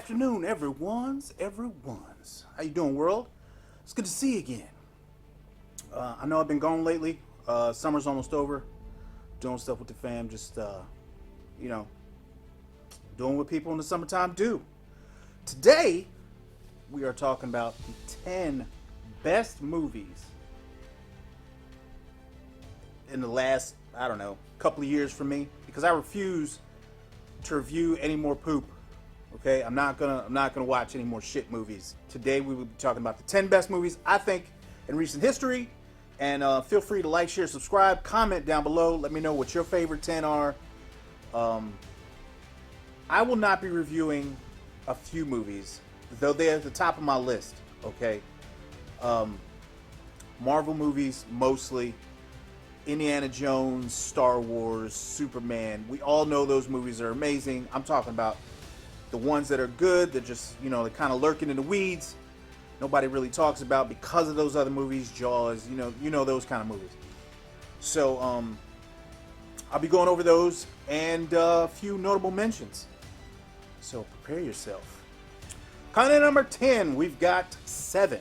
afternoon, everyone's. How you doing, world? It's good to see you again. I know I've been gone lately. Summer's almost over. Doing stuff with the fam, just you know, doing what people in the summertime do. Today, we are talking about the 10 best movies in the last, I don't know, couple of years for me, because I refuse to review any more poop. Okay, I'm not gonna watch any more shit movies. Today we will be talking about the 10 best movies I think in recent history. And feel free to like, share, subscribe, comment down below. Let me know what your favorite 10 are. I will not be reviewing a few movies, though they're at the top of my list. Okay, Marvel movies mostly. Indiana Jones, Star Wars, Superman. We all know those movies are amazing. I'm talking about the ones that are good, that just, they're kind of lurking in the weeds. Nobody really talks about because of those other movies, Jaws, you know those kind of movies. So, I'll be going over those and a few notable mentions. So prepare yourself. Coming in at number 10, we've got Seven.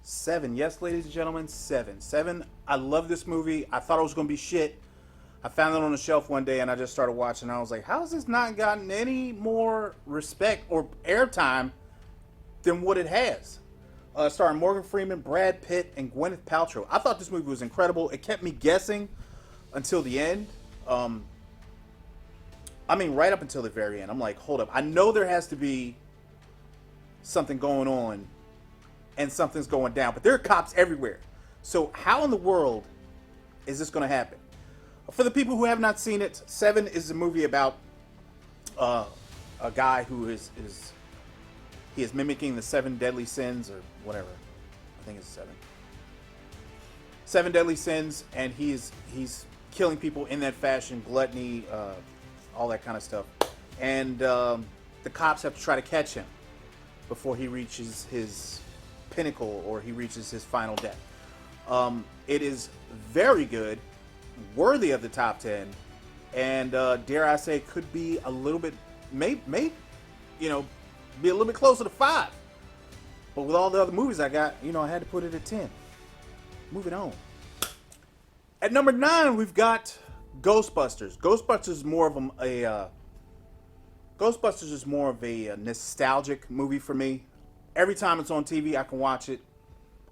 Seven, yes, ladies and gentlemen, Seven. Seven, I love this movie. I thought it was going to be shit. I found it on the shelf one day and I just started watching. I was like, how has this not gotten any more respect or airtime than what it has? Starring Morgan Freeman, Brad Pitt, and Gwyneth Paltrow. I thought this movie was incredible. It kept me guessing until the end. Right up until the very end. I'm like, hold up. I know there has to be something going on and something's going down, but there are cops everywhere. So how in the world is this going to happen? For the people who have not seen it, Seven is a movie about a guy who is mimicking the 7 deadly sins or whatever. I think it's 7. 7 deadly sins, and he's killing people in that fashion, gluttony, all that kind of stuff. And the cops have to try to catch him before he reaches his pinnacle or he reaches his final death. It is very good, worthy of the top 10, and dare I say, could be a little bit, be a little bit closer to 5. But with all the other movies I got, I had to put it at 10. Moving on. At number 9, we've got Ghostbusters. Ghostbusters is more of a nostalgic movie for me. Every time it's on TV, I can watch it.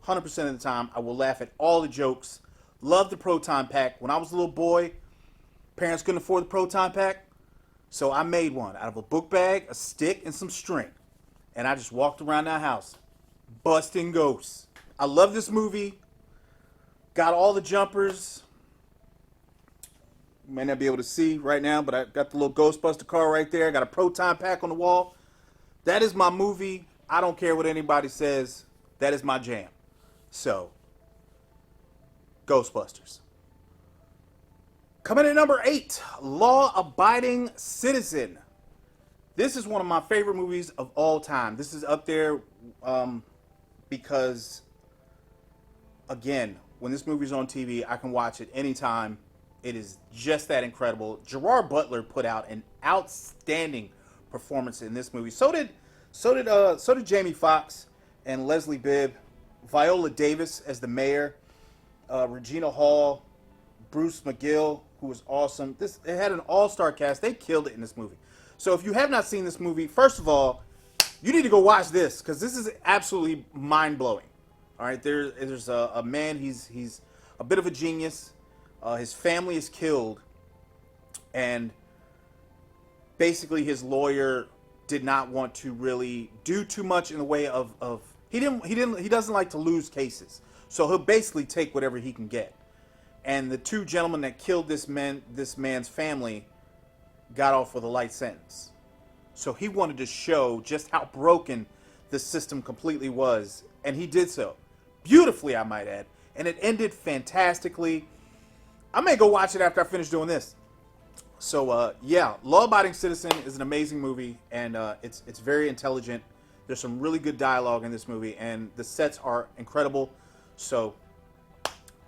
100% of the time, I will laugh at all the jokes. Love the Proton Pack. When I was a little boy, parents couldn't afford the Proton Pack, so I made one out of a book bag, a stick, and some string. And I just walked around that house, busting ghosts. I love this movie. Got all the jumpers. You may not be able to see right now, but I got the little Ghostbuster car right there. Got a Proton Pack on the wall. That is my movie. I don't care what anybody says. That is my jam. So, Ghostbusters. Coming in at number 8, Law Abiding Citizen. This is one of my favorite movies of all time. This is up there because, again, when this movie's on TV, I can watch it anytime. It is just that incredible. Gerard Butler put out an outstanding performance in this movie. So did Jamie Foxx and Leslie Bibb. Viola Davis as the mayor. Regina Hall, Bruce McGill, who was awesome. It had an all-star cast. They killed it in this movie. So if you have not seen this movie, first of all, you need to go watch this, because this is absolutely mind-blowing. All right, there's a man. He's a bit of a genius. His family is killed, and basically his lawyer did not want to really do too much in the way of he doesn't like to lose cases. So he'll basically take whatever he can get. And the 2 gentlemen that killed this man's family got off with a light sentence. So he wanted to show just how broken the system completely was. And he did so. Beautifully, I might add. And it ended fantastically. I may go watch it after I finish doing this. So, yeah, Law Abiding Citizen is an amazing movie. And it's very intelligent. There's some really good dialogue in this movie. And the sets are incredible. So,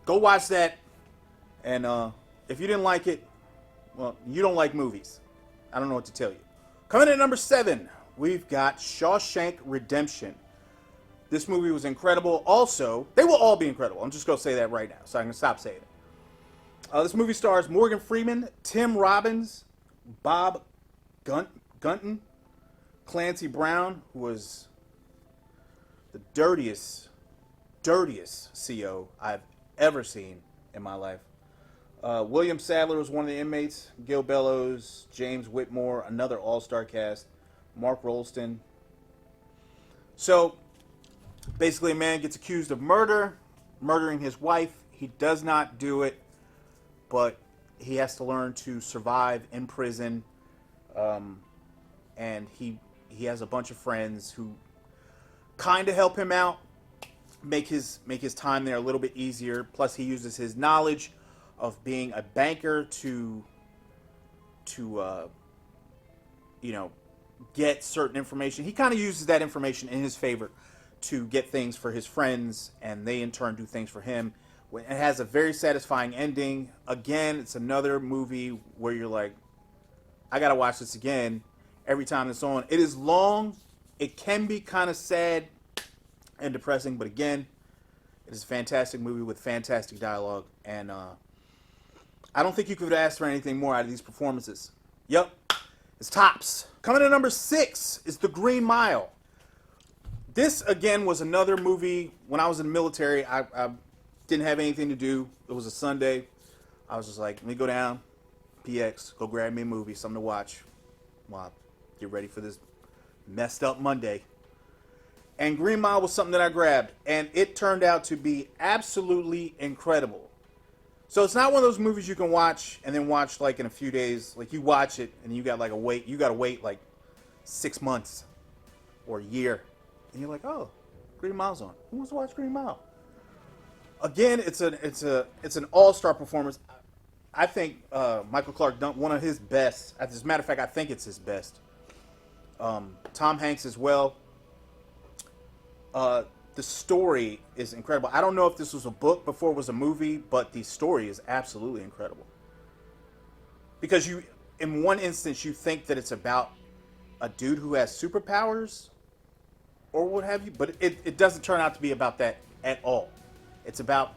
go watch that. And if you didn't like it, well, you don't like movies. I don't know what to tell you. Coming in at number 7, we've got Shawshank Redemption. This movie was incredible. Also, they will all be incredible. I'm just going to say that right now, so I can stop saying it. This movie stars Morgan Freeman, Tim Robbins, Bob Gunton, Clancy Brown, who was the dirtiest CO I've ever seen in my life. William Sadler was one of the inmates. Gil Bellows, James Whitmore, another all-star cast. Mark Rolston. So, basically a man gets accused of murdering his wife. He does not do it, but he has to learn to survive in prison. And he has a bunch of friends who kind of help him out, make his time there a little bit easier. Plus, he uses his knowledge of being a banker to get certain information. He kind of uses that information in his favor to get things for his friends, and they in turn do things for him. It has a very satisfying ending. Again, it's another movie where you're like, I gotta watch this again every time it's on. It is long. It can be kind of sad and depressing, but again, it is a fantastic movie with fantastic dialogue, and I don't think you could ask for anything more out of these performances. Yep, it's tops. Coming in number 6 is The Green Mile. This, again, was another movie. When I was in the military, I didn't have anything to do. It was a Sunday. I was just like, let me go down, PX, go grab me a movie, something to watch while I get ready for this messed up Monday. And Green Mile was something that I grabbed, and it turned out to be absolutely incredible. So it's not one of those movies you can watch and then watch like in a few days. Like you watch it and you got like you got to wait like 6 months or a year, and you're like, oh, Green Mile's on. Who wants to watch Green Mile? Again, it's an all-star performance. I think Michael Clarke Duncan, one of his best. As a matter of fact, I think it's his best. Tom Hanks as well. The story is incredible. I don't know if this was a book before it was a movie, but the story is absolutely incredible. Because in one instance, you think that it's about a dude who has superpowers or what have you, but it doesn't turn out to be about that at all. It's about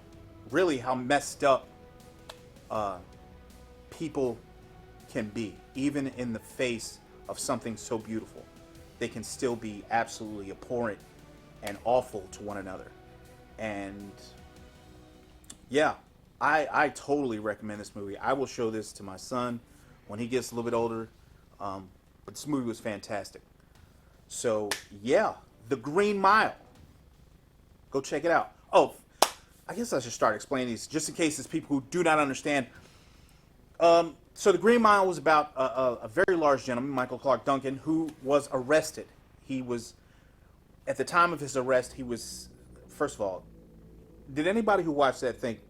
really how messed up people can be. Even in the face of something so beautiful, they can still be absolutely abhorrent and awful to one another. And yeah, I totally recommend this movie. I will show this to my son when he gets a little bit older. But this movie was fantastic. So yeah, The Green Mile. Go check it out. Oh, I guess I should start explaining these just in case there's people who do not understand. So The Green Mile was about a very large gentleman, Michael Clarke Duncan, who was arrested. He was, at the time of his arrest, he was, first of all, did anybody who watched that think,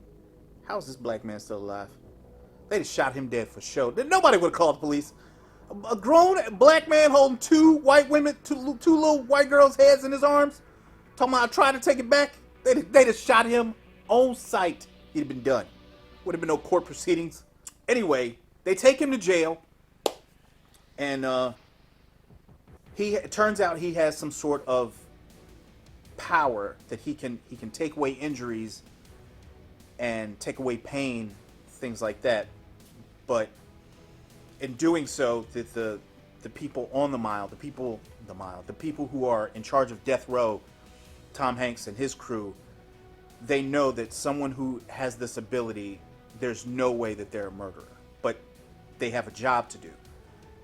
how is this black man still alive? They just shot him dead for show. Nobody would have called the police. A grown black man holding two white women, two little white girls' heads in his arms, talking about I tried to take it back. They just shot him on sight. He'd have been done. Would have been no court proceedings. Anyway, they take him to jail, and it turns out he has some sort of power that he can take away injuries and take away pain, things like that. But in doing so, the people on the mile, the people who are in charge of death row, Tom Hanks and his crew, they know that someone who has this ability, there's no way that they're a murderer, but they have a job to do,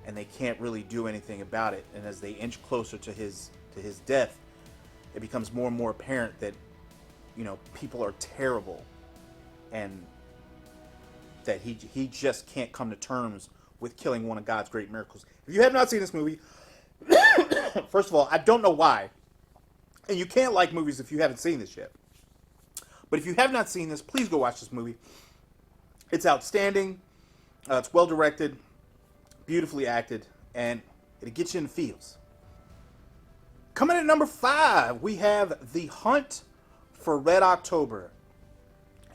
and they can't really do anything about it. And as they inch closer to his death, it becomes more and more apparent that, people are terrible, and that he just can't come to terms with killing one of God's great miracles. If you have not seen this movie, first of all, I don't know why, and you can't like movies if you haven't seen this yet. But if you have not seen this, please go watch this movie. It's outstanding. It's well directed, beautifully acted, and it'll get you in the feels. Coming at number 5, we have The Hunt for Red October.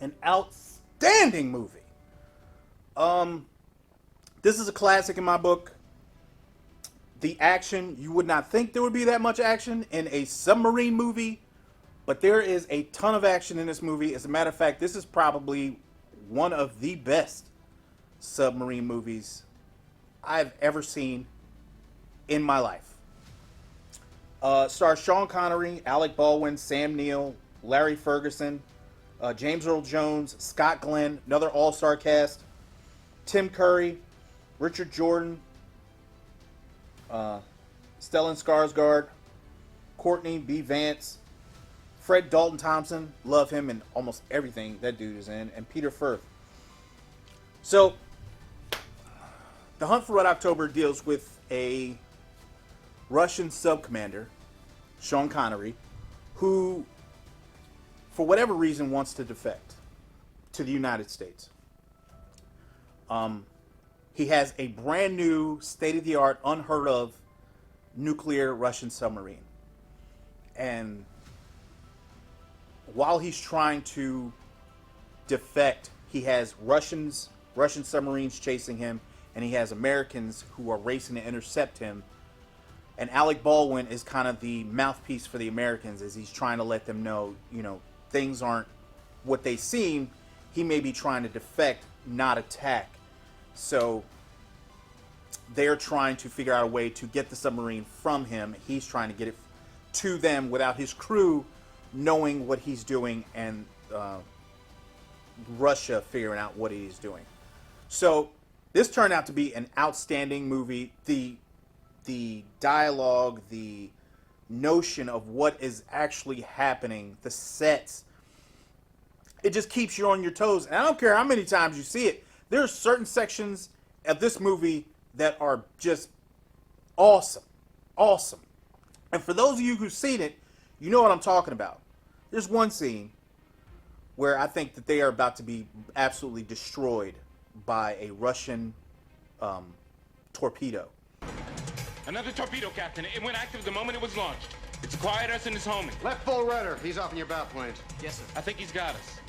An outstanding movie. This is a classic in my book. The action, you would not think there would be that much action in a submarine movie, but there is a ton of action in this movie. As a matter of fact, this is probably one of the best submarine movies I've ever seen in my life. Stars Sean Connery, Alec Baldwin, Sam Neill, Larry Ferguson, James Earl Jones, Scott Glenn, another all-star cast, Tim Curry, Richard Jordan, Stellan Skarsgård, Courtney B. Vance, Fred Dalton Thompson, love him in almost everything that dude is in, and Peter Firth. So, The Hunt for Red October deals with a Russian sub-commander, Sean Connery, who, for whatever reason, wants to defect to the United States. He has a brand new, state-of-the-art, unheard of nuclear Russian submarine. And while he's trying to defect, he has Russian submarines chasing him, and he has Americans who are racing to intercept him. And Alec Baldwin is kind of the mouthpiece for the Americans as he's trying to let them know, things aren't what they seem. He may be trying to defect, not attack. So they're trying to figure out a way to get the submarine from him. He's trying to get it to them without his crew knowing what he's doing, and Russia figuring out what he's doing. So this turned out to be an outstanding movie. The dialogue, the notion of what is actually happening, the sets, it just keeps you on your toes. And I don't care how many times you see it. There are certain sections of this movie that are just awesome. Awesome. And for those of you who've seen it, you know what I'm talking about. There's one scene where I think that they are about to be absolutely destroyed by a Russian torpedo. Another torpedo, Captain. It went active the moment it was launched. It's acquired us and is homing. Left full rudder. He's off in your bow planes. Yes, sir. I think he's got us.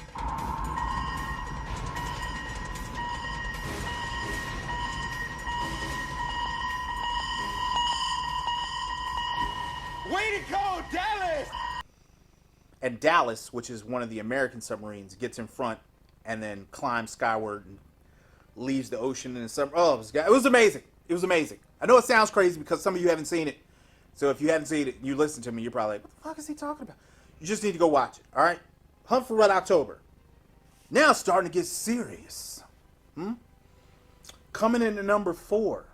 Way to go, Dallas! And Dallas, which is one of the American submarines, gets in front and then climbs skyward and leaves the ocean in the summer. Oh, it was amazing. It was amazing. I know it sounds crazy because some of you haven't seen it. So if you haven't seen it, you listen to me, you're probably like, what the fuck is he talking about? You just need to go watch it, all right? Hunt for Red October. Now it's starting to get serious. Coming in at number 4,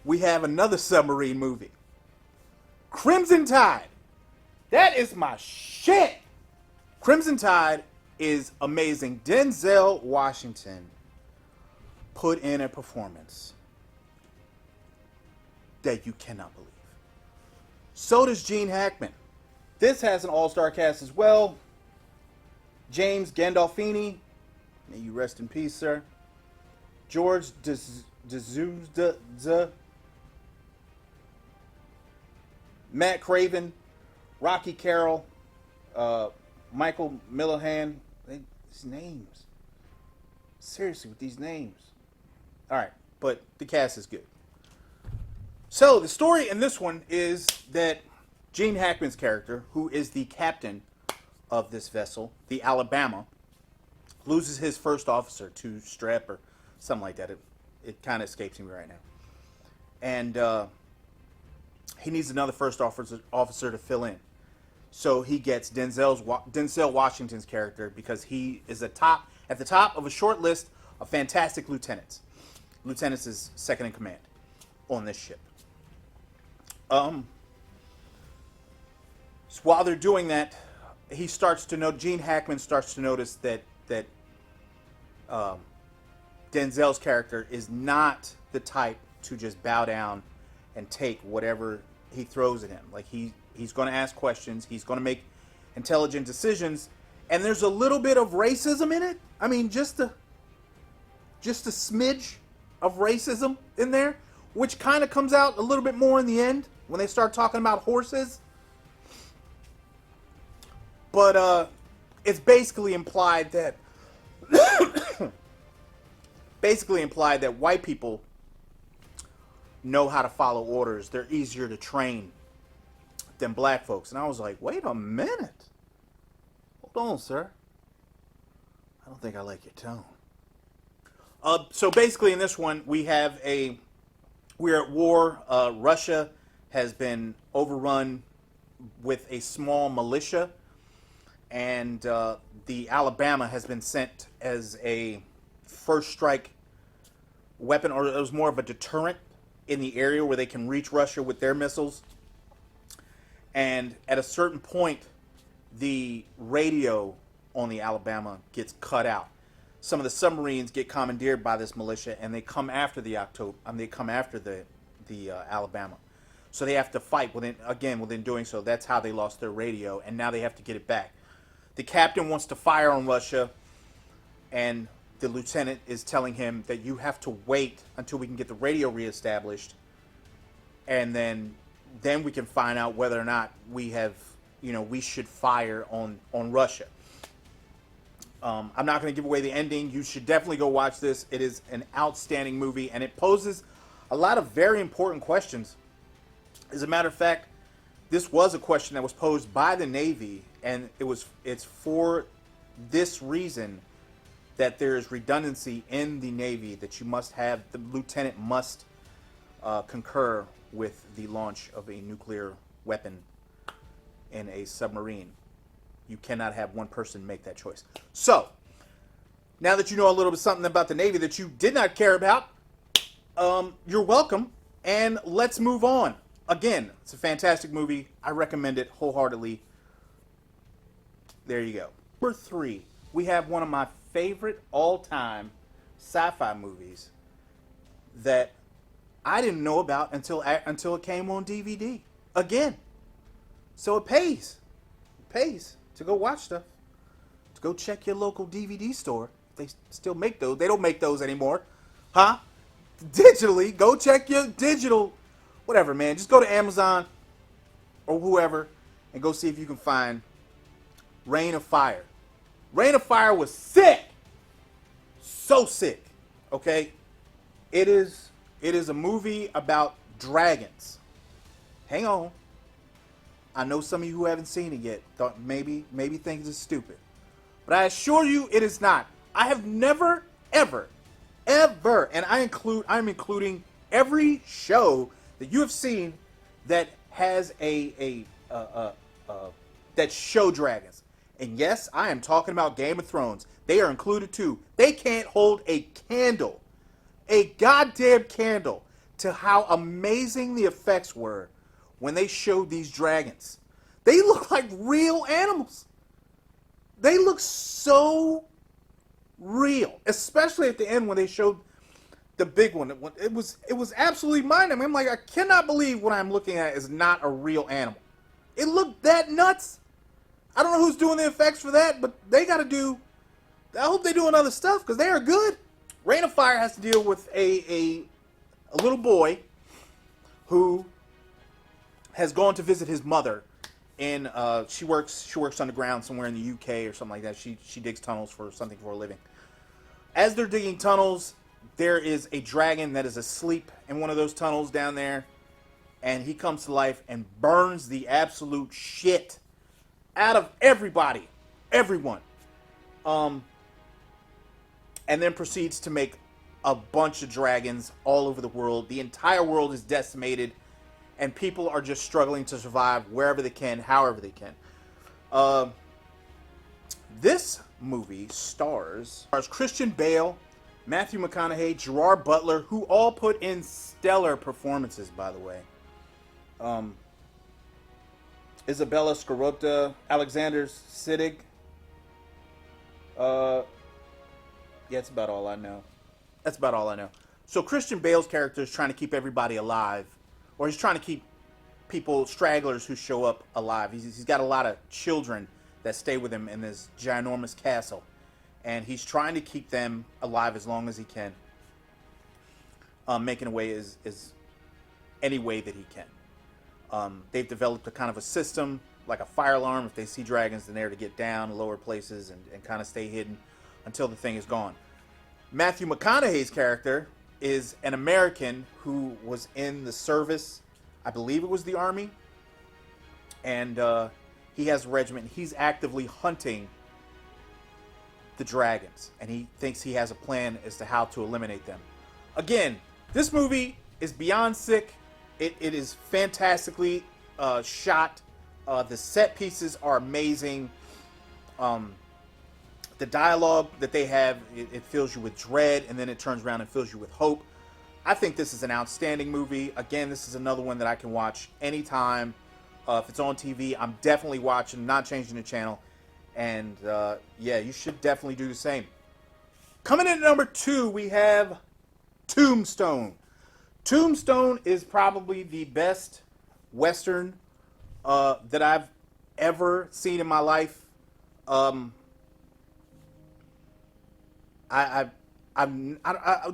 we have another submarine movie. Crimson Tide. That is my shit. Crimson Tide is amazing. Denzel Washington put in a performance that you cannot believe. So does Gene Hackman. This has an all-star cast as well. James Gandolfini, may you rest in peace, sir. George D'Souza, Matt Craven, Rocky Carroll, Michael Millihan. These names. Seriously, with these names. All right, but the cast is good. So the story in this one is that Gene Hackman's character, who is the captain of this vessel, the Alabama, loses his first officer to strep or something like that. It kind of escapes me right now. And he needs another first officer to fill in. So he gets Denzel Washington's character because he is at the top of a short list of fantastic lieutenants. Lieutenants is second in command on this ship. So while they're doing that, Gene Hackman starts to notice that Denzel's character is not the type to just bow down and take whatever he throws at him. Like he's going to ask questions. He's going to make intelligent decisions. And there's a little bit of racism in it. I mean, just a smidge of racism in there, which kind of comes out a little bit more in the end when they start talking about horses. But it's basically implied that white people know how to follow orders. They're easier to train than black folks. And I was like, wait a minute. Hold on, sir. I don't think I like your tone. So basically in this one, we're at war. Russia has been overrun with a small militia, and the Alabama has been sent as a first strike weapon, or it was more of a deterrent in the area where they can reach Russia with their missiles. And at a certain point, the radio on the Alabama gets cut out. Some of the submarines get commandeered by this militia, and they come after the Alabama. So they have to fight within doing so. That's how they lost their radio, and now they have to get it back. The captain wants to fire on Russia, and the lieutenant is telling him that you have to wait until we can get the radio reestablished, and then we can find out whether or not we should fire on Russia. I'm not going to give away the ending. You should definitely go watch this. It is an outstanding movie, and it poses a lot of very important questions. As a matter of fact, this was a question that was posed by the Navy, and it's for this reason that there is redundancy in the Navy, that the lieutenant must concur with the launch of a nuclear weapon in a submarine. You cannot have one person make that choice. So, now that you know a little bit something about the Navy that you did not care about, you're welcome, and let's move on. Again, it's a fantastic movie. I recommend it wholeheartedly. There you go. Number 3, we have one of my favorite all-time sci-fi movies that I didn't know about until it came on DVD. Again. So it pays. It pays to go watch stuff. To go check your local DVD store. They still make those. They don't make those anymore. Huh? Digitally. Go check your digital. Whatever, man. Just go to Amazon or whoever and go see if you can find Reign of Fire. Reign of Fire was sick. So sick. Okay? It is a movie about dragons. Hang on. I know some of you who haven't seen it yet thought maybe think it's stupid. But I assure you it is not. I have never, ever, and I'm including every show that you have seen that has that show dragons. And yes, I am talking about Game of Thrones. They are included too. They can't hold a candle, a goddamn candle, to how amazing the effects were when they showed these dragons. They look like real animals. They look so real, especially at the end when they showed the big one. It was absolutely mind-numbing. I'm like, I cannot believe what I'm looking at is not a real animal. It looked that nuts. I don't know who's doing the effects for that, but they got to do. I hope they doing other stuff because they are good. Reign of Fire has to deal with a little boy who has gone to visit his mother, and she works underground somewhere in the UK or something like that. She digs tunnels for a living. As they're digging tunnels, there is a dragon that is asleep in one of those tunnels down there, and he comes to life and burns the absolute shit out of everyone, and then proceeds to make a bunch of dragons all over the world. The entire world is decimated, and people are just struggling to survive wherever they can, however they can. This movie stars Christian Bale, Matthew McConaughey, Gerard Butler, who all put in stellar performances, by the way. Isabella Scorota, Alexander Siddig. Yeah, that's about all I know. So Christian Bale's character is trying to keep everybody alive, or he's trying to keep stragglers who show up alive. He's got a lot of children that stay with him in this ginormous castle, and he's trying to keep them alive as long as he can, making away as any way that he can. They've developed a kind of a system, like a fire alarm. If they see dragons, then they're to get down, lower places, and kind of stay hidden until the thing is gone. Matthew McConaughey's character is an American who was in the service. I believe it was the Army. And he has a regiment. He's actively hunting the dragons. And he thinks he has a plan as to how to eliminate them. Again, this movie is beyond sick. It is fantastically shot. The set pieces are amazing. The dialogue that they have, it fills you with dread, and then it turns around and fills you with hope. I think this is an outstanding movie. Again, this is another one that I can watch anytime. If it's on TV, I'm definitely watching, not changing the channel. And yeah, you should definitely do the same. Coming in at number 2, we have Tombstone. Tombstone is probably the best Western that I've ever seen in my life. I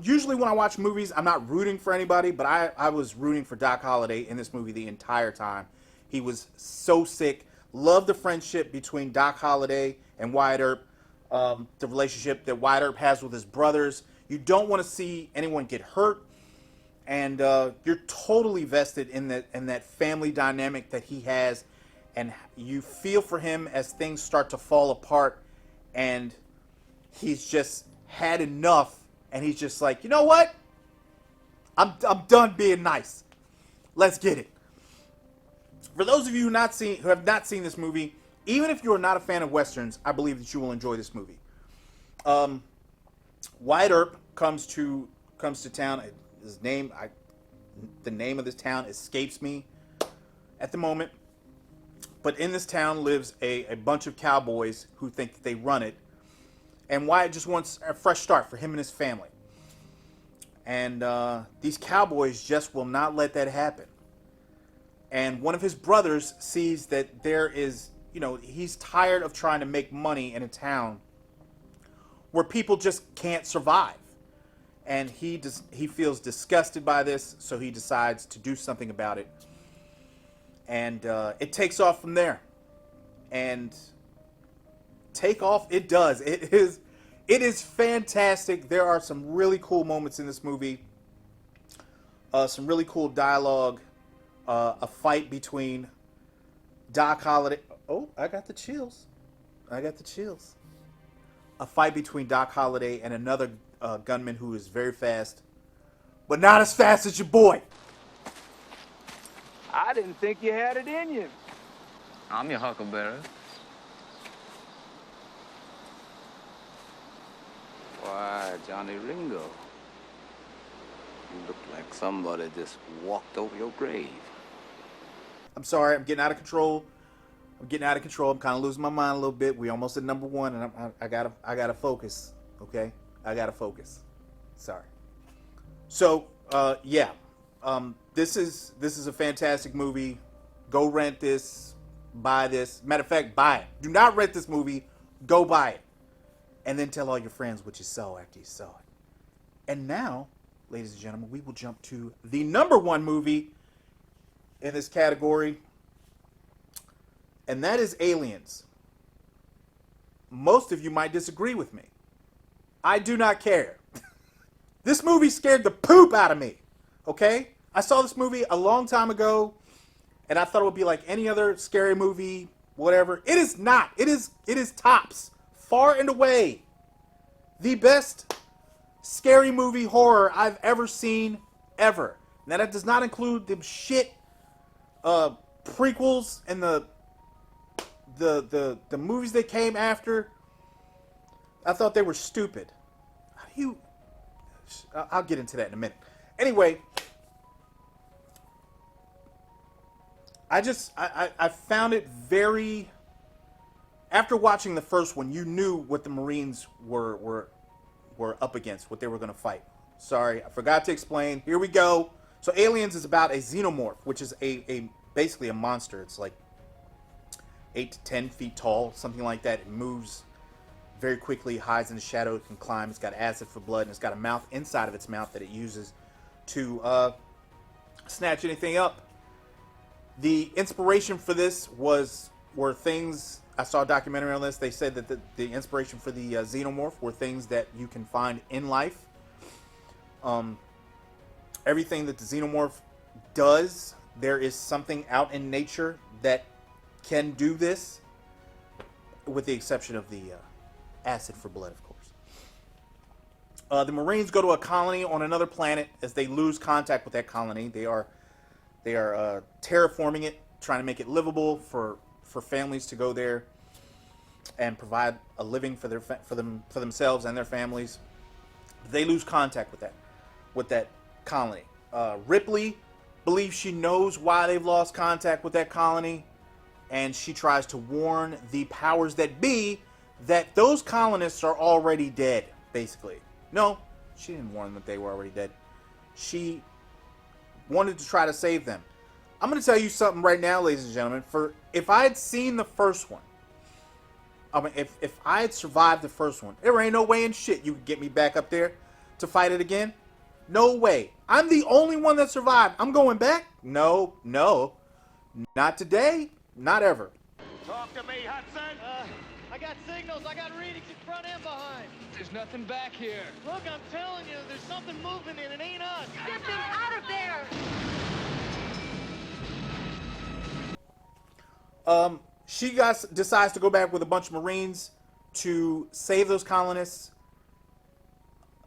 usually when I watch movies, I'm not rooting for anybody, but I was rooting for Doc Holliday in this movie the entire time. He was so sick. Love the friendship between Doc Holliday and Wyatt Earp. The relationship that Wyatt Earp has with his brothers. You don't want to see anyone get hurt, and you're totally vested in that family dynamic that he has, and you feel for him as things start to fall apart, and he's just had enough, and he's just like, you know what? I'm done being nice. Let's get it. For those of you who have not seen this movie, even if you are not a fan of Westerns, I believe that you will enjoy this movie. Wyatt Earp comes to town. The name of this town escapes me at the moment. But in this town lives a bunch of cowboys who think that they run it. And Wyatt just wants a fresh start for him and his family. And these cowboys just will not let that happen. And one of his brothers sees that there is, he's tired of trying to make money in a town where people just can't survive. And he feels disgusted by this, so he decides to do something about it. And it takes off from there. And take off it does. It is fantastic. There are some really cool moments in this movie. Some really cool dialogue. A fight between Doc Holliday. Oh, I got the chills. A fight between Doc Holliday and another gunman who is very fast, but not as fast as your boy. I didn't think you had it in you. I'm your huckleberry. Why, Johnny Ringo, you look like somebody just walked over your grave. I'm sorry, I'm getting out of control. I'm kind of losing my mind a little bit. We almost at number 1, and I gotta focus. Okay, I gotta focus. Sorry. So yeah, this is a fantastic movie. Go rent this, buy this. Matter of fact, buy it. Do not rent this movie. Go buy it, and then tell all your friends what you saw after you saw it. And now, ladies and gentlemen, we will jump to the number 1 movie in this category, and that is Aliens. Most of you might disagree with me. I do not care. This movie scared the poop out of me. Okay? I saw this movie a long time ago, and I thought it would be like any other scary movie, whatever. It is not. It is tops, far and away, the best scary movie horror I've ever seen, ever. Now that does not include the shit prequels and the movies that came after. I thought they were stupid. I'll get into that in a minute. Anyway, I found it very. After watching the first one, you knew what the Marines were up against, what they were going to fight. Sorry, I forgot to explain. Here we go. So Aliens is about a xenomorph, which is basically a monster. It's like 8 to 10 feet tall, something like that. It moves very quickly, hides in the shadow, it can climb. It's got acid for blood, and it's got a mouth inside of its mouth that it uses to snatch anything up. The inspiration for this were things. I saw a documentary on this. They said that the inspiration for the xenomorph were things that you can find in life. everything that the xenomorph does, there is something out in nature that can do this, with the exception of the acid for blood, of course. The Marines go to a colony on another planet. As they lose contact with that colony, they are terraforming it, trying to make it livable for families to go there and provide a living for themselves and their families. They lose contact with that colony. Ripley believes she knows why they've lost contact with that colony, and she tries to warn the powers that be that those colonists are already dead, basically. No, she didn't warn them that they were already dead. She wanted to try to save them. I'm going to tell you something right now, ladies and gentlemen. If I had seen the first one, I mean, if I had survived the first one, there ain't no way in shit you could get me back up there to fight it again. No way. I'm the only one that survived. I'm going back? No. Not today. Not ever. Talk to me, Hudson. I got signals. I got readings in front and behind. There's nothing back here. Look, I'm telling you, there's something moving and it ain't us. Get them out of there! She decides to go back with a bunch of Marines to save those colonists.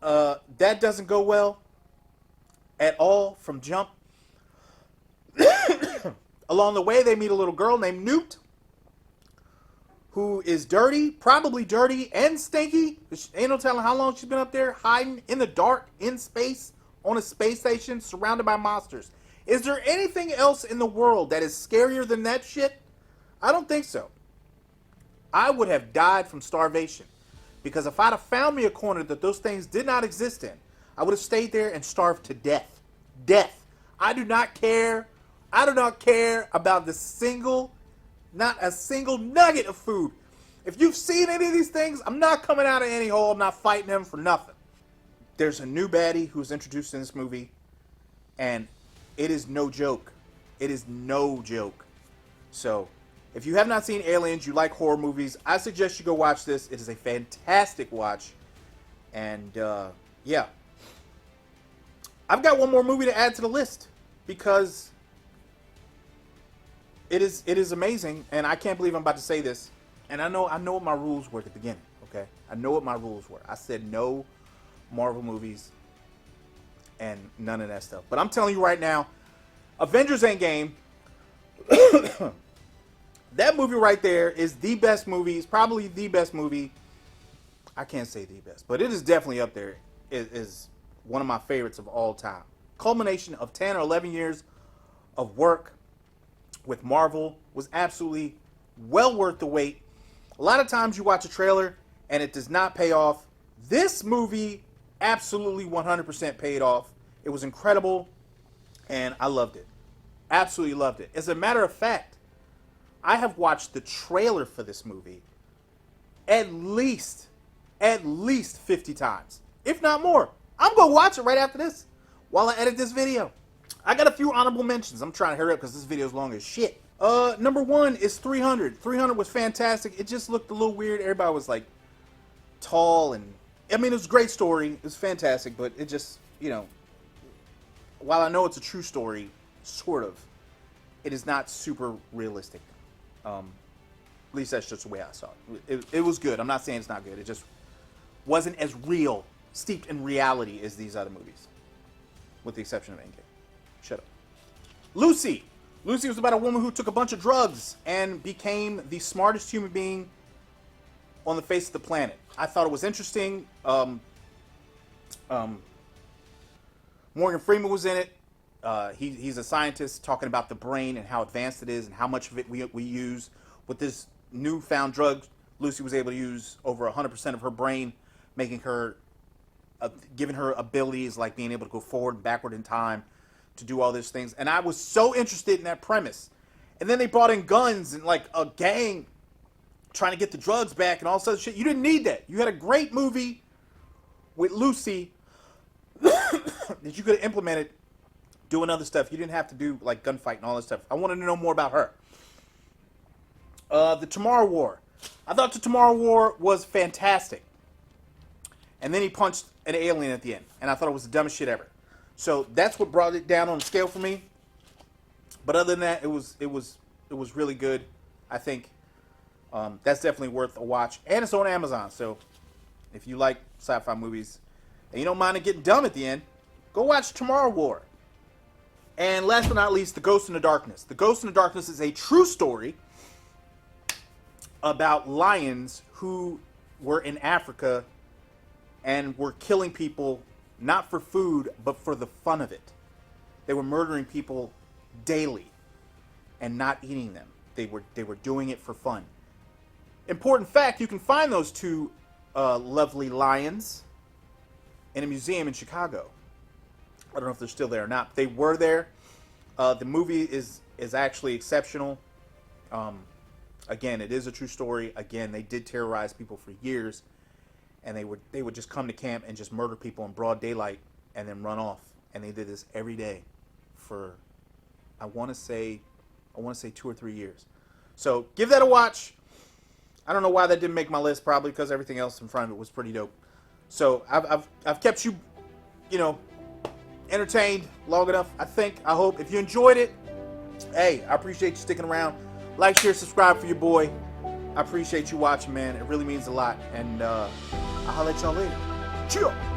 That doesn't go well at all from jump. Along the way, they meet a little girl named Newt, who is dirty, probably dirty and stinky. Ain't no telling how long she's been up there hiding in the dark, in space, on a space station, surrounded by monsters. Is there anything else in the world that is scarier than that shit? I don't think so. I would have died from starvation, because if I'd have found me a corner that those things did not exist in, I would have stayed there and starved to death. Death. I do not care. I do not care about not a single nugget of food. If you've seen any of these things, I'm not coming out of any hole. I'm not fighting them for nothing. There's a new baddie who's introduced in this movie, and it is no joke. It is no joke. So, if you have not seen Aliens, you like horror movies, I suggest you go watch this. It is a fantastic watch. And, yeah. I've got one more movie to add to the list, because it is amazing, and I can't believe I'm about to say this. And I know what my rules were at the beginning, okay? I know what my rules were. I said no Marvel movies and none of that stuff. But I'm telling you right now, Avengers Endgame, that movie right there is the best movie. It's probably the best movie. I can't say the best, but it is definitely up there. It is one of my favorites of all time. Culmination of 10 or 11 years of work with Marvel was absolutely well worth the wait. A lot of times you watch a trailer and it does not pay off. This movie absolutely 100% paid off. It was incredible, and I loved it. Absolutely loved it. As a matter of fact, I have watched the trailer for this movie at least 50 times, if not more. I'm going to watch it right after this while I edit this video. I got a few honorable mentions. I'm trying to hurry up because this video is long as shit. Number one is 300. 300 was fantastic. It just looked a little weird. Everybody was like tall, and I mean, it was a great story. It was fantastic, but it just, you know, while I know it's a true story, sort of, it is not super realistic. At least that's just the way I saw it. It was good. I'm not saying it's not good. It just wasn't as real, steeped in reality as these other movies, with the exception of Endgame. Shut up. Lucy. Lucy was about a woman who took a bunch of drugs and became the smartest human being on the face of the planet. I thought it was interesting. Morgan Freeman was in it. He's a scientist talking about the brain and how advanced it is and how much of it we use. With this newfound drug, Lucy was able to use over 100% of her brain, making her, giving her abilities like being able to go forward and backward in time, to do all these things. And I was so interested in that premise. And then they brought in guns and like a gang trying to get the drugs back and all this other shit. You didn't need that. You had a great movie with Lucy that you could have implemented doing other stuff. You didn't have to do like gunfight and all this stuff. I wanted to know more about her. The Tomorrow War. I thought the Tomorrow War was fantastic. And then he punched an alien at the end. And I thought it was the dumbest shit ever. So that's what brought it down on the scale for me. But other than that, it was really good. I think that's definitely worth a watch, and it's on Amazon. So if you like sci-fi movies and you don't mind it getting dumb at the end, go watch Tomorrow War. And last but not least, The Ghost in the Darkness. The Ghost in the Darkness is a true story about lions who were in Africa and were killing people not for food, but for the fun of it. They were murdering people daily and not eating them. They were doing it for fun. Important fact, you can find those two lovely lions in a museum in Chicago. I don't know if they're still there or not. They were there. The movie is actually exceptional. Again, it is a true story. Again, they did terrorize people for years, and they would just come to camp and just murder people in broad daylight and then run off. And they did this every day for I want to say 2 or 3 years. So give that a watch. I don't know why that didn't make my list. Probably because everything else in front of it was pretty dope. So I've kept you, entertained long enough. I hope. If you enjoyed it, hey, I appreciate you sticking around. Like, share, subscribe for your boy. I appreciate you watching, man. It really means a lot. And I'll holler at y'all later. Cheers.